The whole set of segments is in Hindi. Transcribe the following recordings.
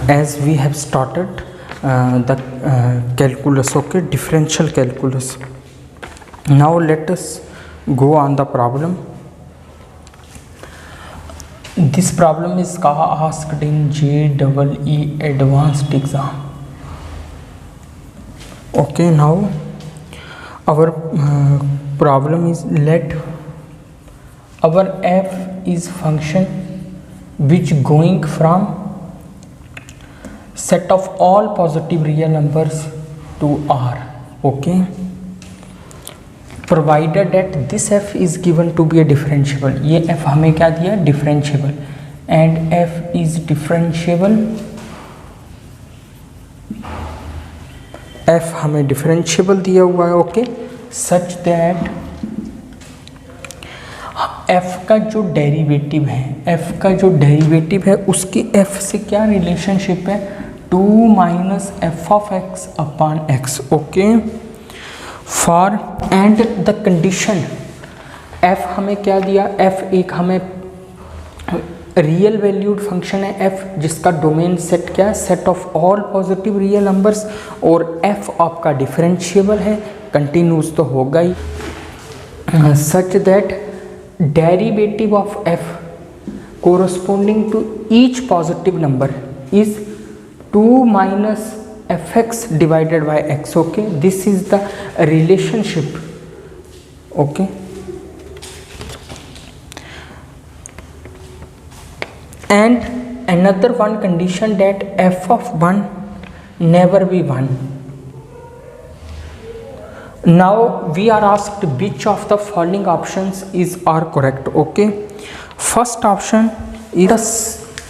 as we have started the calculus, okay, differential calculus. Now let us go on the problem. This problem is asked in JEE advanced exam. Okay, now our problem is, let our f is function which going from set of all positive real numbers to R, okay, provided that this f is given to be a differentiable. ये f हमें क्या दिया, differentiable, and f is differentiable, f हमें differentiable दिया हुआ है, ओके, such that f का जो डेरिवेटिव है, f का जो डेरिवेटिव है उसकी f से क्या रिलेशनशिप है, 2 minus F of x upon x, okay, for and the condition f हमें क्या दिया, f एक हमें रियल वैल्यूड फंक्शन है f जिसका डोमेन सेट क्या है, set of all positive real numbers, और f आपका डिफरेंशिएबल है, कंटिन्यूस तो होगा ही, such that derivative of f corresponding to each positive number is 2 minus fx divided by x, okay, this is the relationship, okay, and another one condition that f of 1 never be 1. Now we are asked which of the following options are correct, okay. First option is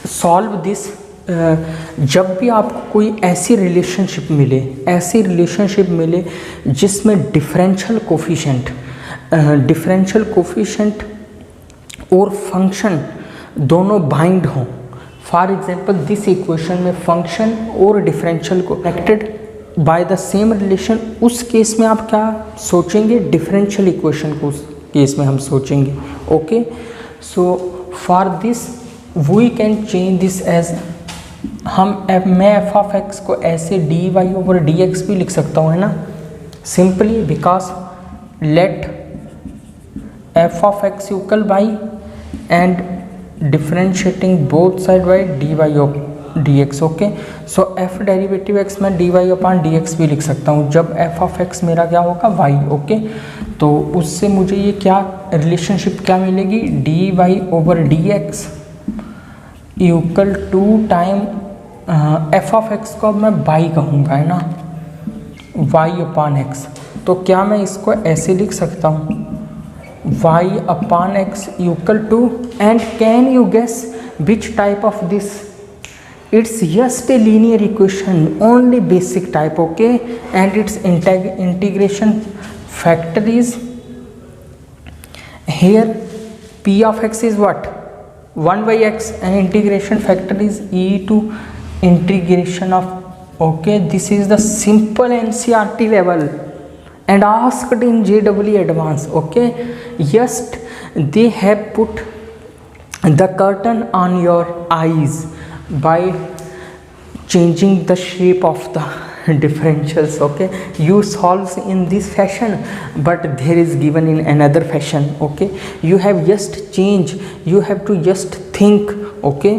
solve this. जब भी आपको कोई ऐसी रिलेशनशिप मिले जिसमें डिफरेंशियल कोफिशिएंट और फंक्शन दोनों बाइंड हों, फॉर एग्जांपल दिस इक्वेशन में फंक्शन और डिफरेंशियल को connected by the same relation, उस केस में आप क्या सोचेंगे, डिफरेंशियल इक्वेशन को उस केस में हम सोचेंगे, okay. So for this we can change this as, मैं एफ ऑफ एक्स को ऐसे d Y over D x भी लिख सकता हूँ, है ना, simply because let f of x equal by and differentiating both side by d y d x, okay. So f derivative x में d y upon d x भी लिख सकता हूँ जब एफ ऑफ एक्स मेरा क्या होगा, वाई, ओके. तो उससे मुझे ये क्या रिलेशनशिप क्या मिलेगी, D Y over D X equal to times F of x को अब मैं वाई कहूँगा, है ना, वाई अपॉन एक्स. तो क्या मैं इसको ऐसे लिख सकता हूँ, Y upon X equal to, and can you guess which type of this, it's just a linear equation, only basic type, okay, and its integration factor is here p of x is what, 1 by x, and integration factor is e to integration of, okay, this is the simple NCERT level and asked in JEE advanced, okay. Yes, they have put the curtain on your eyes by changing the shape of the differentials, okay. You solve in this fashion, but there is given in another fashion, okay. You have just change, you have to just think, okay.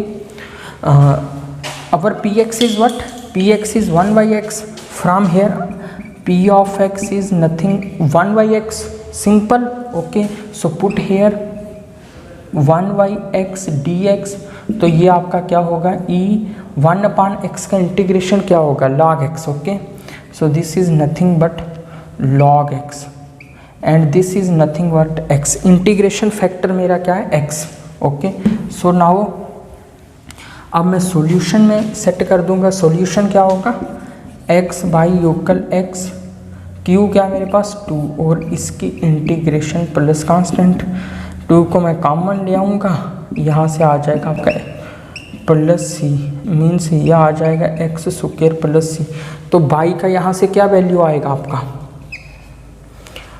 Our px is what, px is 1 by x, from here p of x is nothing 1 by x, simple, okay. So put here 1 by x dx, तो ये आपका क्या होगा, e 1 अपॉन x का इंटीग्रेशन क्या होगा, log x, okay. So this is nothing but log x and this is nothing but x, integration factor मेरा क्या है, x, ओके. सो नाउ अब मैं सॉल्यूशन में सेट कर दूंगा, सॉल्यूशन क्या होगा, x by equal x, q क्या मेरे पास 2, और इसकी इंटीग्रेशन प्लस कांस्टेंट 2 को मैं कॉमन ले आऊँगा, यहाँ से आ जाएगा आपका प्लस सी, मीन्स यह आ जाएगा एक्स स्क्वायर प्लस सी. तो बाई का यहाँ से क्या वैल्यू आएगा आपका,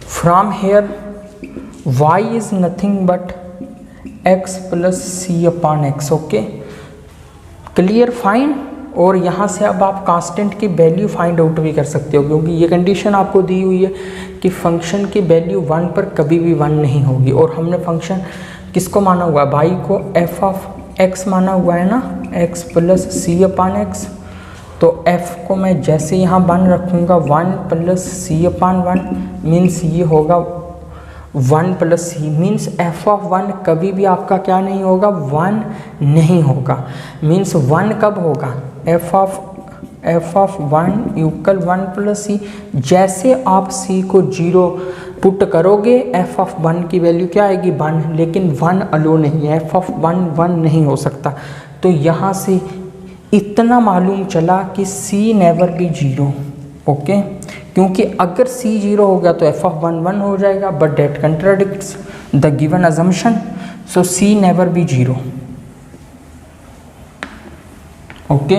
from here y is nothing but x plus C upon x, okay. Clear, fine, और यहाँ से अब आप कांस्टेंट की वैल्यू फाइंड आउट भी कर सकते हो, क्योंकि ये कंडीशन आपको दी हुई है कि फंक्शन की वैल्यू 1 पर कभी भी 1 नहीं होगी। और हमने फंक्शन किसको माना हुआ है, y को f ऑफ x माना हुआ है ना, x plus C upon x. तो f को मैं जैसे यहाँ 1 रखूँगा 1 प्लस सी अपान 1 मीन्स ये होगा 1 plus C, means f of 1 कभी भी आपका क्या नहीं होगा, 1 नहीं होगा। मीन्स 1 कब होगा, f ऑफ 1 इक्वल 1 प्लस सी। जैसे आप c को 0 पुट करोगे f ऑफ 1 की वैल्यू क्या आएगी, 1, लेकिन 1 अलो नहीं है, f ऑफ 1 नहीं हो सकता। तो यहाँ से इतना मालूम चला कि c नेवर बी 0, ओके। क्योंकि अगर c 0 हो गया तो f ऑफ 1 हो जाएगा, but that contradicts the given assumption, so c never be 0, okay.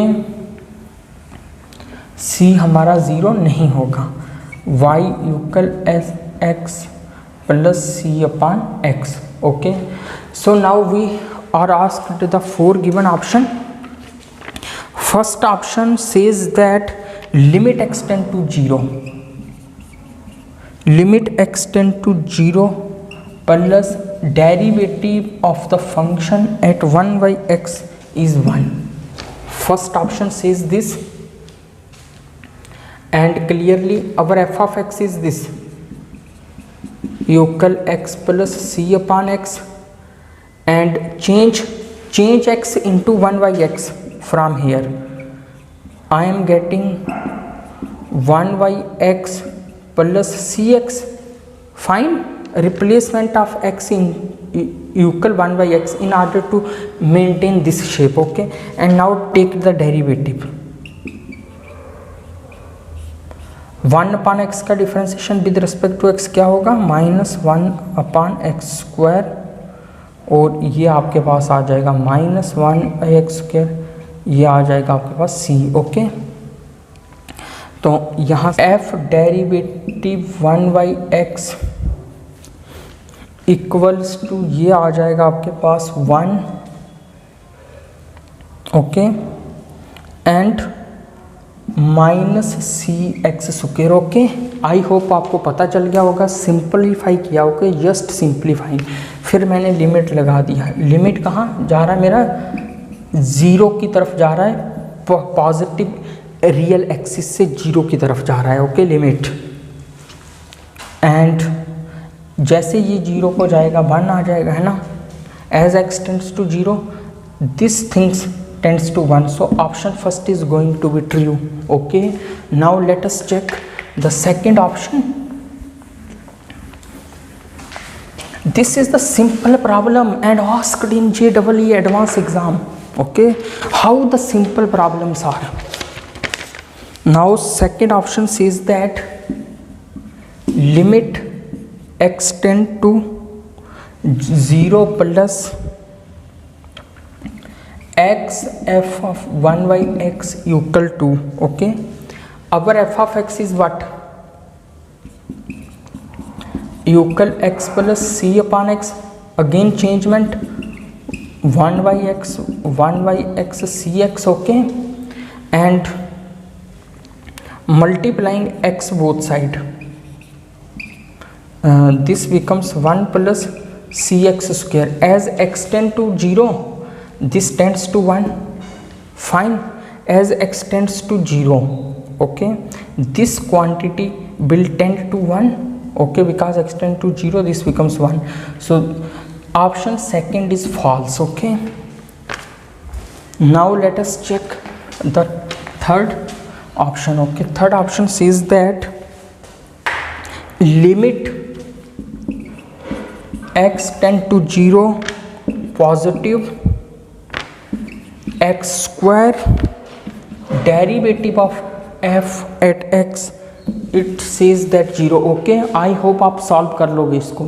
c हमारा 0 नहीं होगा। y equal x plus C upon X, okay. So now we are asked the 4 given option. First option says that limit x tend to 0, limit x tend to 0 plus derivative of the function at 1 by x is 1. First option says this, and clearly our f of x is this, equal x plus c upon x, and change x into 1 by x. From here I am getting 1 by x plus cx. Find replacement of x in equal 1 by x in order to maintain this shape, okay. And now take the derivative. 1 upon x का differentiation with respect to x क्या होगा, -1 अपॉन एक्स स्क्वायर, और ये आपके पास आ जाएगा -1 एक्स स्क्वायर, ये आ जाएगा आपके पास c, ओके। तो यहाँ f derivative 1 by X equals to ये आ जाएगा आपके पास 1, okay, and minus C X square, okay. I hope आपको पता चल गया होगा, सिंपलीफाई किया, ओके, जस्ट सिंपलीफाई। फिर मैंने लिमिट लगा दिया, लिमिट कहाँ जा रहा है मेरा, 0 की तरफ जा रहा है, पॉजिटिव रियल एक्सिस से 0 की तरफ जा रहा है, ओके, लिमिट। एंड जैसे ये 0 को जाएगा 1 आ जाएगा, है ना। As X tends to 0 this things tends to 1, so option first is going to be true, okay. Now let us check the second option. This is the simple problem and asked in JEE advanced exam, okay. How the simple problems are. Now second option says that limit x tend to 0 plus x f of 1 by x equal to, okay. Our f of x is what, equal x plus c upon x, again changement 1 by x cx, okay, and multiplying x both side, this becomes 1 plus cx square. As x tend to 0 this tends to 1, fine. As x tends to 0, okay, this quantity will tend to 1, okay, because x tends to 0 this becomes 1, so option second is false, okay. Now let us check the third option, okay. Third option says that limit x tend to 0 positive x square derivative of f at x, it says that 0, okay. I hope आप सॉल्व कर लोगे, इसको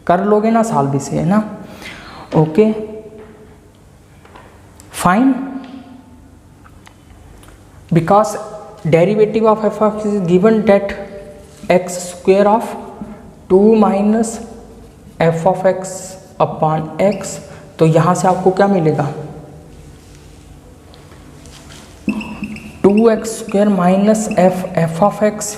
कर लोगे ना सॉल्व इसे, है ना, okay, fine. Because derivative of F of is given that X square of 2 minus F of x upon X, तो यहाँ से आपको क्या मिलेगा, 2x² minus F of x,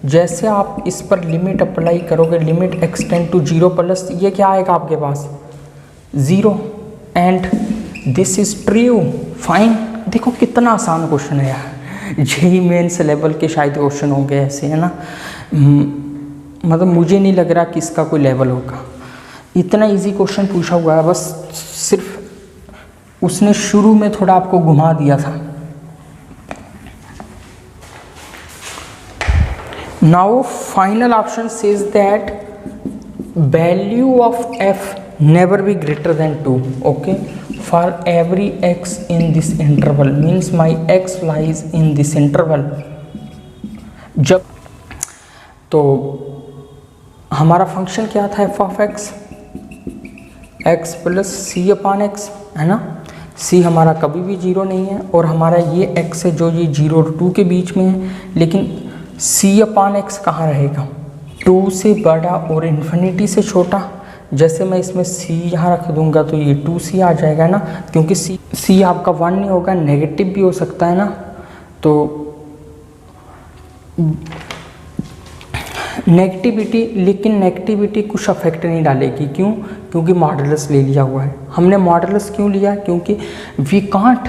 जैसे आप इस पर लिमिट अप्लाई करोगे, लिमिट एक्सटेंड टू 0 प्लस ये क्या आएगा आपके पास 0 and this is true fine. देखो कितना आसान क्वेश्चन है यार, जेईई मेंस लेवल के शायद क्वेश्चन होंगे ऐसे, है ना। मतलब मुझे नहीं लग रहा कि इसका कोई लेवल होगा, इतना इजी क्वेश्चन पूछा हुआ है, बस सिर्फ उसने शुरू में थोड़ा आपको घुमा दिया था। Now final option says that value of f never be greater than 2, okay, for every x in this interval, means my x lies in this interval। जब तो हमारा फंक्शन क्या था f of x, x plus C upon X, है ना। c हमारा कभी भी 0 नहीं है और हमारा ये x है जो ये 0 और 2 के बीच में है, लेकिन c अपान एक्स कहाँ रहेगा 2 से बड़ा और इन्फिनिटी से छोटा। जैसे मैं इसमें c यहाँ रख दूंगा तो ये 2c आ जाएगा ना, क्योंकि c आपका 1 नहीं होगा, नेगेटिव भी हो सकता है ना। तो नेगेटिविटी, लेकिन नेगेटिविटी कुछ अफेक्ट नहीं डालेगी, क्यों, क्योंकि मॉडुलस ले लिया हुआ है हमने। मॉडुलस क्यों लिया, क्योंकि we can't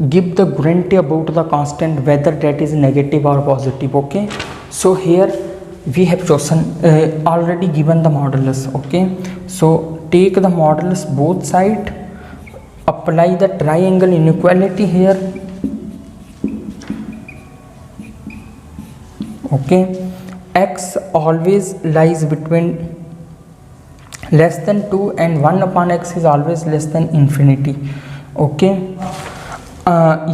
give the guarantee about the constant whether that is negative और positive, okay. So here we have chosen already given the modulus, okay, so take the modulus both side, apply the triangle inequality here, okay, x always lies between less than 2 and 1 upon x is always less than infinity, okay।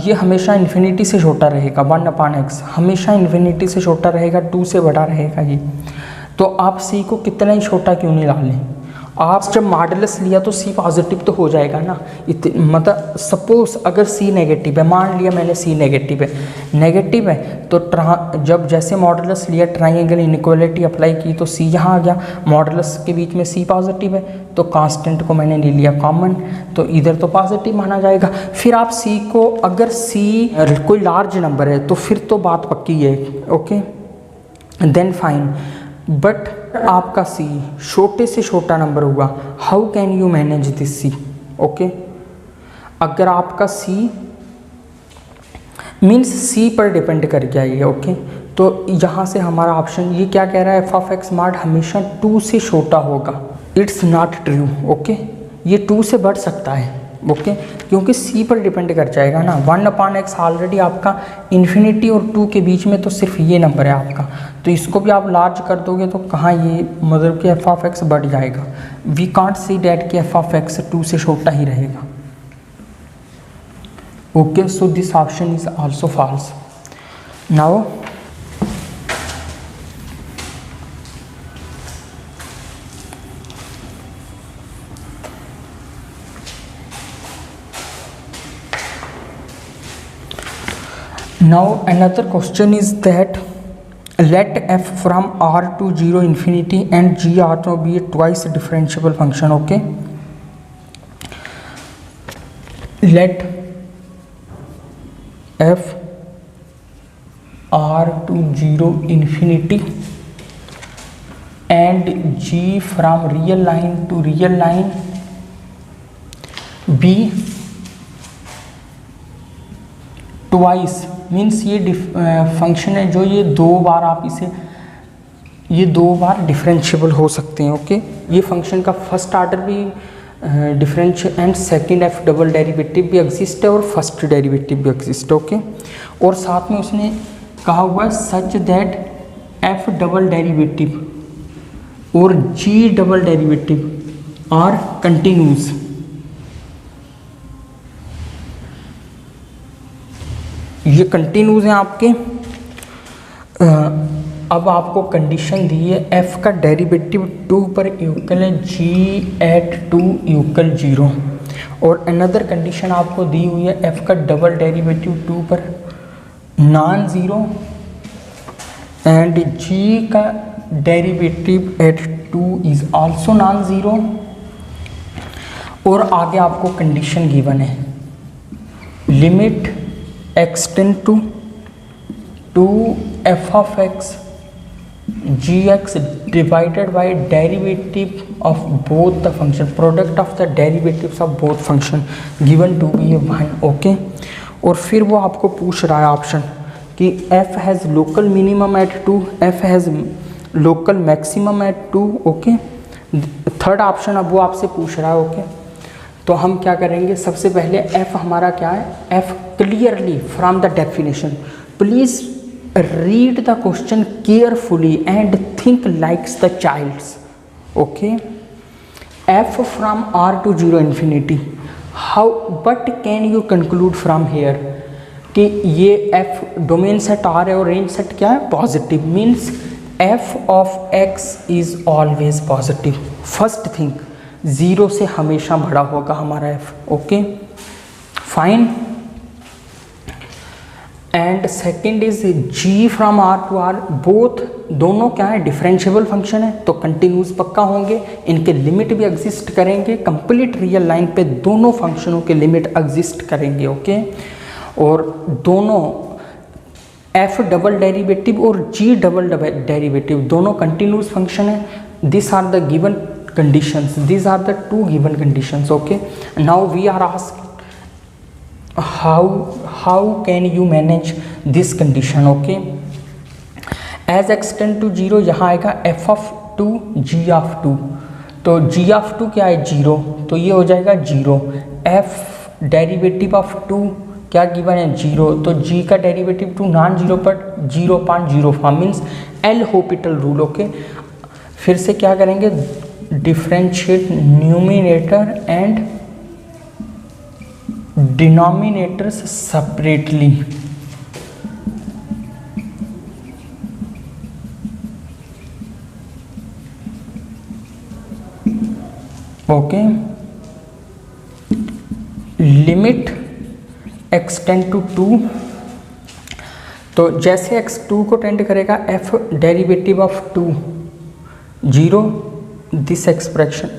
ये हमेशा इन्फिनिटी से छोटा रहेगा, 1 अपान एक्स हमेशा इन्फिनिटी से छोटा रहेगा, 2 से बड़ा रहेगा ये। तो आप c को कितना ही छोटा क्यों नहीं ला लें, आप जब मॉडुलस लिया तो c पॉजिटिव तो हो जाएगा ना। मतलब सपोज अगर c नेगेटिव है, मान लिया मैंने c नेगेटिव है तो जब जैसे मॉडुलस लिया ट्राइंगल इनइक्वालिटी अप्लाई की तो c यहाँ आ गया, मॉडुलस के बीच में c पॉजिटिव है तो कांस्टेंट को मैंने ले लिया कॉमन, तो इधर तो पॉजिटिव माना जाएगा। फिर आप c को, अगर c कोई लार्ज नंबर है तो फिर तो बात पक्की है, ओके देन फाइन। बट आपका c छोटे से छोटा नंबर हुआ, how can you manage this c, okay. अगर आपका c मीन्स c पर डिपेंड कर गया ये, ओके। तो यहाँ से हमारा ऑप्शन ये क्या कह रहा है, f ऑफ x मॉड हमेशा 2 से छोटा होगा, इट्स नॉट ट्रू, ओके। ये 2 से बढ़ सकता है, ओके, क्योंकि c पर डिपेंड कर जाएगा ना। 1 अपान एक्स ऑलरेडी आपका इन्फिनिटी और 2 के बीच में तो सिर्फ ये नंबर है आपका, तो इसको भी आप लार्ज कर दोगे तो कहाँ ये मतलब कि f ऑफ x बढ़ जाएगा। वी कांट सी डैट कि f ऑफ x 2 से छोटा ही रहेगा, okay. So this option is also false. Now another question is that let f from r to 0 infinity and g r to be a twice differentiable function, okay। let f r to 0 infinity and g from real line to real line be twice, means ये फंक्शन है जो ये 2 बार आप इसे, ये 2 बार डिफरेंशिएबल हो सकते हैं, ओके। ये फंक्शन का फर्स्ट ऑर्डर भी differential and second F double derivative भी एग्जिस्ट है और फर्स्ट डेरिवेटिव भी एग्जिस्ट है, ओके। और साथ में उसने कहा हुआ है such that F double derivative और जी डबल डेरिवेटिव आर कंटिन्यूस। ये कंटिन्यूस हैं आपके। अब आपको कंडीशन दी है f का डेरिवेटिव 2 पर इक्वल है g एट 2 इक्वल 0 और अनदर कंडीशन आपको दी हुई है f का डबल डेरिवेटिव 2 पर नॉन ज़ीरो एंड g का derivative at 2 is also non zero. और आगे आपको कंडीशन गिवन है limit x tend to F of X G X divided by derivative of both the function, product of the derivatives of both function given to be a 1, okay. और फिर वो आपको पूछ रहा है ऑप्शन कि f has local minimum at 2, f has local maximum at 2, okay. Third option अब वो आपसे पूछ रहा है, ओके। तो हम क्या करेंगे, सबसे पहले f हमारा क्या है, f clearly from the definition, please read the question carefully and think likes the child's, okay. f from r to 0 infinity, how but can you conclude from here कि ये f डोमेन सेट R है और रेंज सेट क्या है, positive, means f of x is always positive. First thing, 0 से हमेशा बड़ा होगा हमारा f, okay fine. And second is g from r to r, both दोनों क्या है, डिफरेंशिएबल फंक्शन है तो कंटिन्यूस पक्का होंगे, इनके लिमिट भी एग्जिस्ट करेंगे, कंप्लीट रियल लाइन पे दोनों फंक्शनों के लिमिट एग्जिस्ट करेंगे, ओके। और दोनों f डबल डेरिवेटिव और g डबल डेरिवेटिव दोनों कंटिन्यूस फंक्शन है। This are the given conditions, this are the two given conditions, okay. Now we are asked how can you manage this condition, okay। as x tend to 0 यहाँ आएगा f of 2 g of 2, तो g of 2 क्या है, 0, तो ये हो जाएगा 0। f डेरिवेटिव ऑफ 2 क्या गिवन है, 0, तो g का डेरिवेटिव 2 नॉन जीरो पर 0.05 means L L'Hopital, rule. फिर से क्या करेंगे, differentiate numerator and denominators separately, okay. Limit x tend to 2, तो जैसे x 2 को टेंड करेगा f derivative of 2 0, this expression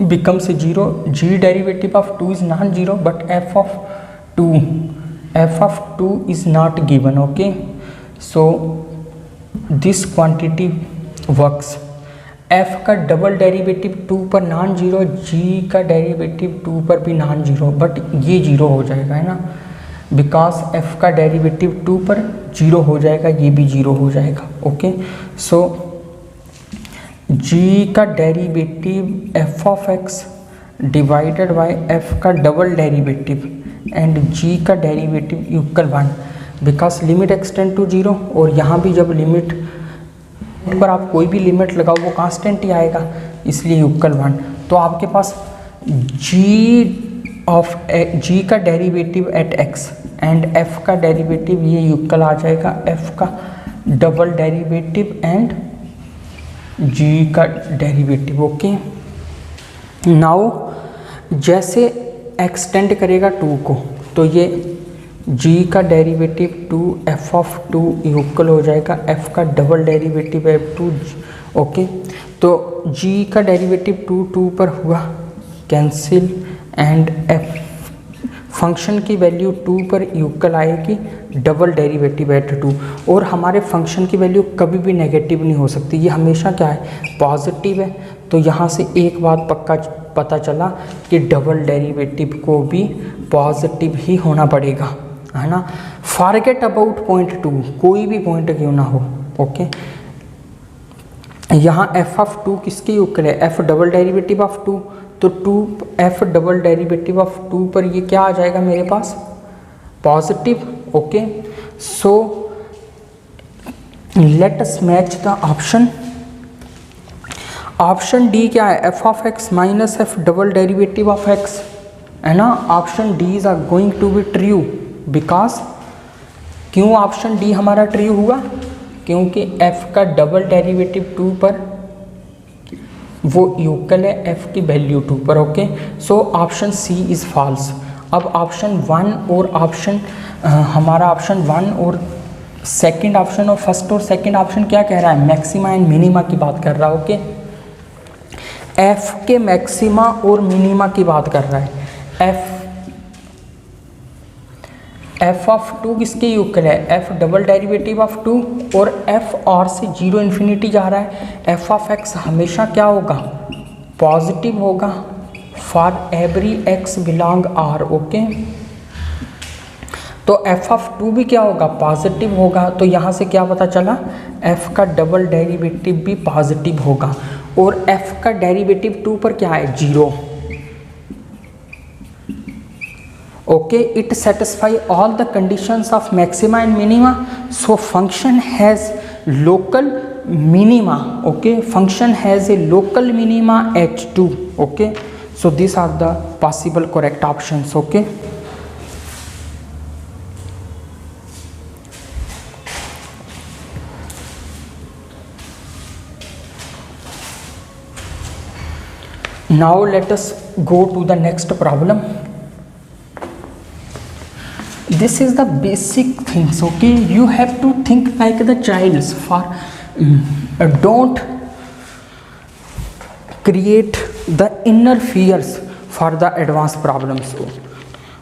becomes 0, g derivative of 2 is non-zero but f of 2 is not given, okay। so this quantity works, f का डबल डेरिवेटिव 2 पर नॉन जीरो, g का डेरिवेटिव 2 पर भी नॉन जीरो, बट ये 0 हो जाएगा, है ना, बिकॉज f का डेरिवेटिव 2 पर 0 हो जाएगा, ये भी 0 हो जाएगा, ओके। सो g का derivative f of x divided by f का डबल डेरिवेटिव एंड g का derivative equal 1, because limit x tend to 0, और यहाँ भी जब लिमिट पर आप कोई भी लिमिट लगाओ वो कांस्टेंट ही आएगा, इसलिए इक्वल 1। तो आपके पास g का derivative eight x and f का डेरिवेटिव ये इक्वल आ जाएगा f का डबल डेरिवेटिव एंड g का डेरिवेटिव, ओके। नाउ जैसे एक्सटेंड करेगा 2 को, तो ये g का डेरिवेटिव 2 f ऑफ 2 इक्वल हो जाएगा f का डबल डेरिवेटिव f2, ओके। तो g का डेरिवेटिव 2 पर हुआ कैंसिल एंड f फंक्शन की वैल्यू 2 पर इक्वल आएगी डबल डेरिवेटिव एट 2, और हमारे फंक्शन की वैल्यू कभी भी नेगेटिव नहीं हो सकती, ये हमेशा क्या है, पॉजिटिव है। तो यहाँ से एक बात पक्का पता चला कि डबल डेरिवेटिव को भी पॉजिटिव ही होना पड़ेगा, है ना। फॉरगेट अबाउट पॉइंट 2, कोई भी पॉइंट क्यों ना हो, ओके। यहाँ f ऑफ 2 किसके इक्वल है, f डबल डेरिवेटिव ऑफ 2, तो 2f डबल डेरिवेटिव ऑफ 2 पर ये क्या आ जाएगा मेरे पास, positive, okay. So let us match the option, option D क्या है, f of x minus f double derivative of x, है ना। Option D is are going to be true, because क्यों ऑप्शन डी हमारा ट्रू हुआ, क्योंकि f का डबल डेरिवेटिव 2 पर वो इक्वल है f की वैल्यू 2 पर, okay. So option C is false. अब ऑप्शन 1 और ऑप्शन हमारा ऑप्शन 1 और सेकंड ऑप्शन और फर्स्ट और सेकंड ऑप्शन क्या कह रहा है, मैक्सिमा एंड मिनिमा की बात कर रहा है, ओके। f के मैक्सिमा और मिनिमा की बात कर रहा है, एफ ऑफ 2 किसके इक्वल है, एफ डबल डेरिवेटिव ऑफ 2, और एफ आर से 0 इन्फिनिटी जा रहा है। एफ ऑफ एक्स हमेशा क्या होगा, पॉजिटिव होगा for every X belong R. Okay, तो एफ ऑफ 2 भी क्या होगा, पॉजिटिव होगा। तो यहाँ से क्या पता चला, एफ का डबल डेरिवेटिव भी पॉजिटिव होगा, और एफ का डेरिवेटिव 2 पर क्या है, 0। Okay, it satisfy all the conditions of maxima and minima, so function has local minima. Okay, function has a local minima h2। Okay, so these are the possible correct options. Okay, now let us go to the next problem. This is the basic things. Okay, you have to think like the childs. For don't create the inner fears for the advanced problems.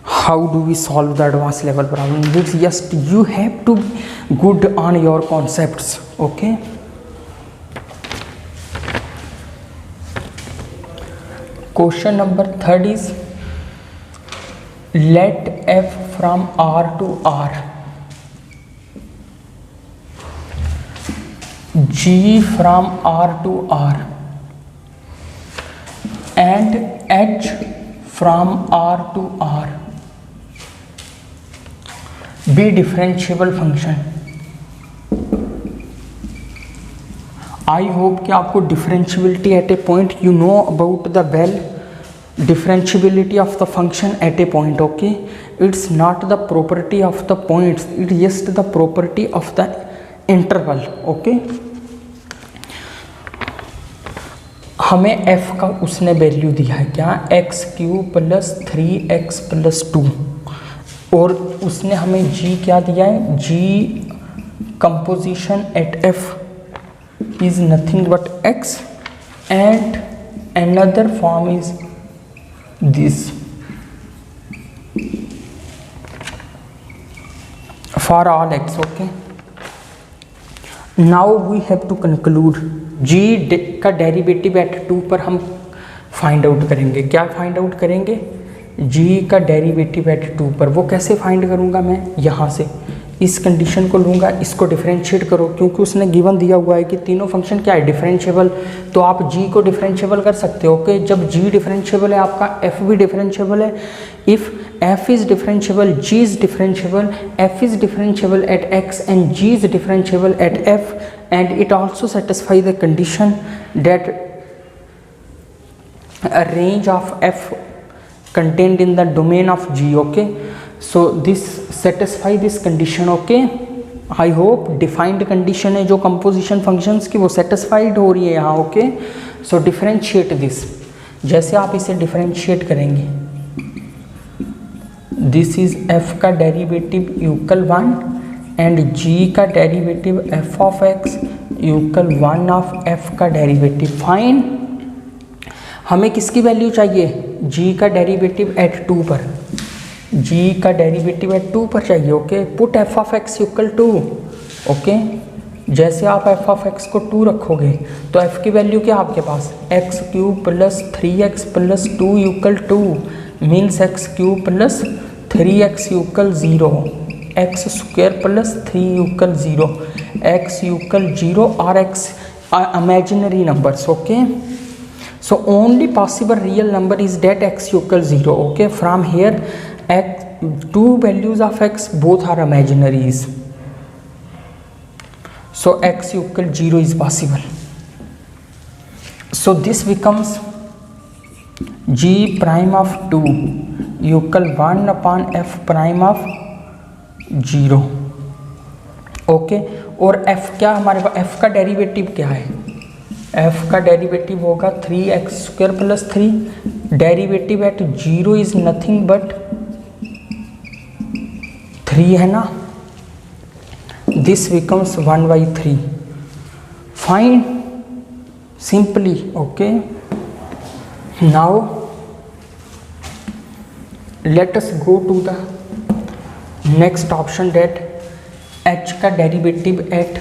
How do we solve the advanced level problem? It's just you have to be good on your concepts. Okay, question number 3 is, let f from R to R, G from R to R, and H from R to R be differentiable function. I hope कि आपको differentiability at a point, you know about the well differentiability of the function at a point. Okay, it's not the property of the points, it is just the property of the interval. Okay, हमें f का उसने वैल्यू दिया है क्या, x cube plus 3x plus 2, और उसने हमें g क्या दिया है, g composition at f is nothing but x, and another form is this for all x. Okay, now we have to conclude g का डेरिवेटिव एट 2 पर हम फाइंड आउट करेंगे। क्या फाइंड आउट करेंगे, g का डेरिवेटिव एट 2 पर। वो कैसे फाइंड करूँगा, मैं यहाँ से इस कंडीशन को लूँगा, इसको डिफरेंशिएट करो, क्योंकि उसने गिवन दिया हुआ है कि तीनों फंक्शन क्या है, डिफरेंशिएबल, तो आप g को डिफरेंशिएबल कर सकते हो। ओके, जब g डिफरेंशिएबल है आपका f भी डिफरेंशिएबल है। If f is differentiable, g is differentiable, f is differentiable eight x and g is differentiable eight f, and it also satisfy the condition that a range of f contained in the domain of g. Okay, so this satisfy this condition. Okay, I hope defined condition है जो composition functions की वो satisfied हो रही है यहाँ। ओके, so differentiate this, जैसे आप इसे differentiate करेंगे, this is f का डेरिवेटिव इक्वल 1 एंड g का derivative f of x equal 1 of f का डेरिवेटिव। फाइन, हमें किसकी वैल्यू चाहिए, g का डेरिवेटिव एट 2 पर, g का डेरिवेटिव एट 2 पर चाहिए। Okay, put f of x equal 2। Okay, जैसे आप f ऑफ x को 2 रखोगे तो f की वैल्यू क्या आपके पास, x cube plus 3x plus 2 equal 2 means x cube plus 3x equal 0, x square plus 3 equal 0, x equal 0 और x imaginary numbers. Okay, so only possible real number is that x equal 0. Okay, from here x, two values of x both are imaginaries, so x equal 0 is possible. So this becomes g prime of 2 equal 1 upon f prime of 0. Okay, और f क्या हमारे पास, f का डेरिवेटिव क्या है, f का डेरिवेटिव होगा 3x square plus 3, derivative at 0 is nothing but 3 है ना, this becomes 1/3। Fine, simply. Okay, now let us go to the next option that h का derivative at,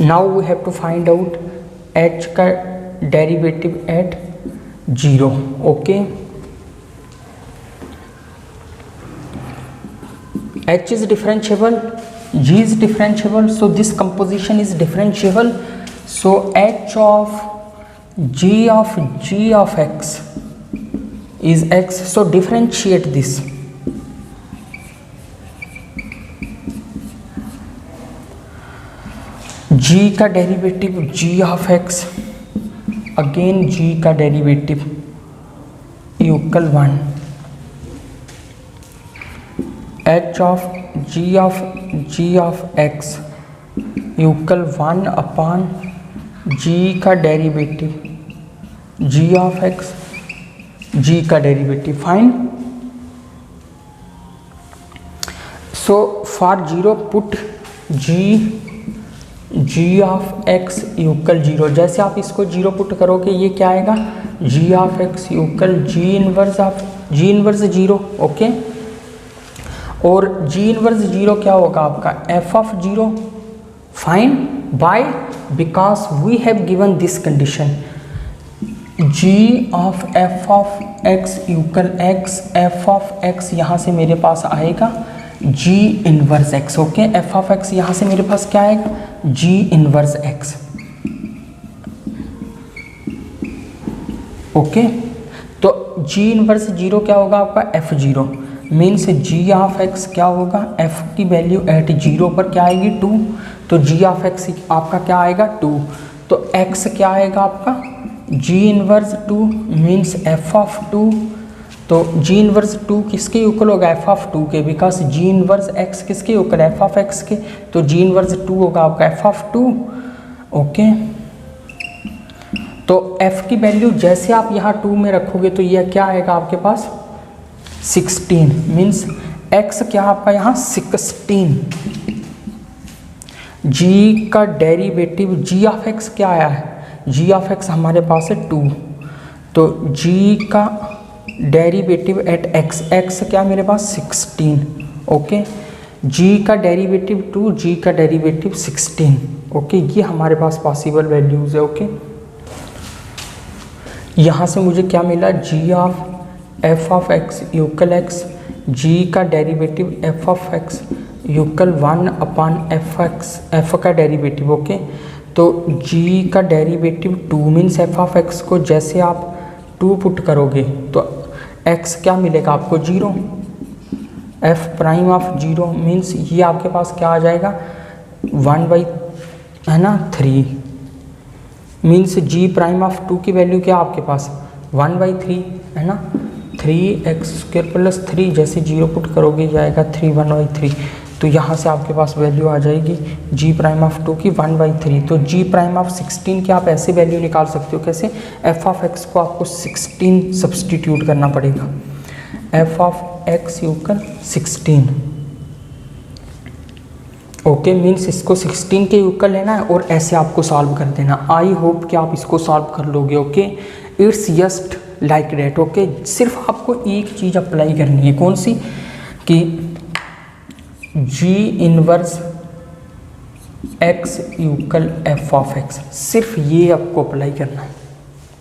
now we have to find out h का derivative at 0. Okay, h is differentiable, g is differentiable, so this composition is differentiable. So h of g of x is x. So differentiate this. g का derivative g of x, again g का derivative equal 1, h of g of x equal 1 upon g का derivative g of x, g का derivative. Fine. So for 0 put g of x equal 0. जैसे आप इसको 0 पुट करोगे ये क्या आएगा, g of x equal g inverse 0. Okay, और g इनवर्स 0 क्या होगा आपका, f of 0. Fine. By, because we have given this condition, g of f of x equal x, f of x यहाँ से मेरे पास आएगा g inverse x. Okay, f of x यहाँ से मेरे पास क्या आएगा, g इनवर्स x. ओके, तो g इनवर्स 0 क्या होगा आपका, f0. Means g of x क्या होगा, f की वैल्यू एट 0 पर क्या आएगी, 2. तो g ऑफ x आपका क्या आएगा, 2. तो x क्या आएगा आपका, g inverse 2 means f of 2. तो g इनवर्स 2 किसके इक्वल होगा, f ऑफ 2 के, बिकॉज g इनवर्स x किसके इक्वल, f ऑफ x के. तो g इनवर्स 2 होगा आपका f ऑफ 2. ओके, तो f की वैल्यू जैसे आप यहाँ 2 में रखोगे तो यह क्या आएगा आपके पास, 16. मीन्स x क्या आपका यहाँ 16. g का डेरिवेटिव g ऑफ x क्या आया है, g ऑफ x हमारे पास है 2. तो g का डेरिवेटिव एट x, x क्या मेरे पास 16. ओके, g का डेरिवेटिव 2, g का डेरिवेटिव 16. ओके, ये हमारे पास पॉसिबल वैल्यूज है. ओके, यहाँ से मुझे क्या मिला, g of f of x equal x, g का derivative f of x equal 1 upon f का डेरिवेटिव. ओके, तो g का derivative 2 means f of x को जैसे आप 2 पुट करोगे तो x क्या मिलेगा आपको, 0. f प्राइम ऑफ 0 मीन्स ये आपके पास क्या आ जाएगा, 1/, है ना, 3. मीन्स g प्राइम ऑफ 2 की वैल्यू क्या आपके पास, 1/3, है ना. 3x² + 3 जैसे 0 पुट करोगे जाएगा 3 1/3. तो यहाँ से आपके पास वैल्यू आ जाएगी g प्राइम ऑफ 2 की 1/3. तो g प्राइम ऑफ 16 की आप ऐसे वैल्यू निकाल सकते हो, कैसे, f ऑफ x को आपको 16 सब्सटीट्यूट करना पड़ेगा, f of x equal 16. Okay, means इसको 16 के इक्वल लेना है और ऐसे आपको सॉल्व कर देना. आई होप कि आप इसको सॉल्व कर लोगे. Okay, it's just like that. Okay, सिर्फ आपको एक चीज़ अप्लाई करनी है, कौन सी, कि g inverse x equal f of x. सिर्फ ये आपको अप्लाई करना है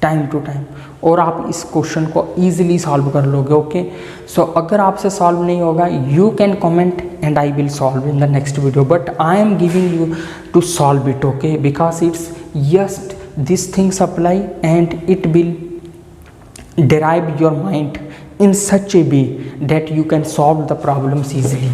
टाइम टू टाइम और आप इस क्वेश्चन को ईजिली सॉल्व कर लोगे. ओके, सो अगर आपसे सॉल्व नहीं होगा you can comment and I will solve in the next video, but I am giving you to solve it. Okay, because it's just this things apply and it will derive your mind in such a way that you can solve the problems easily.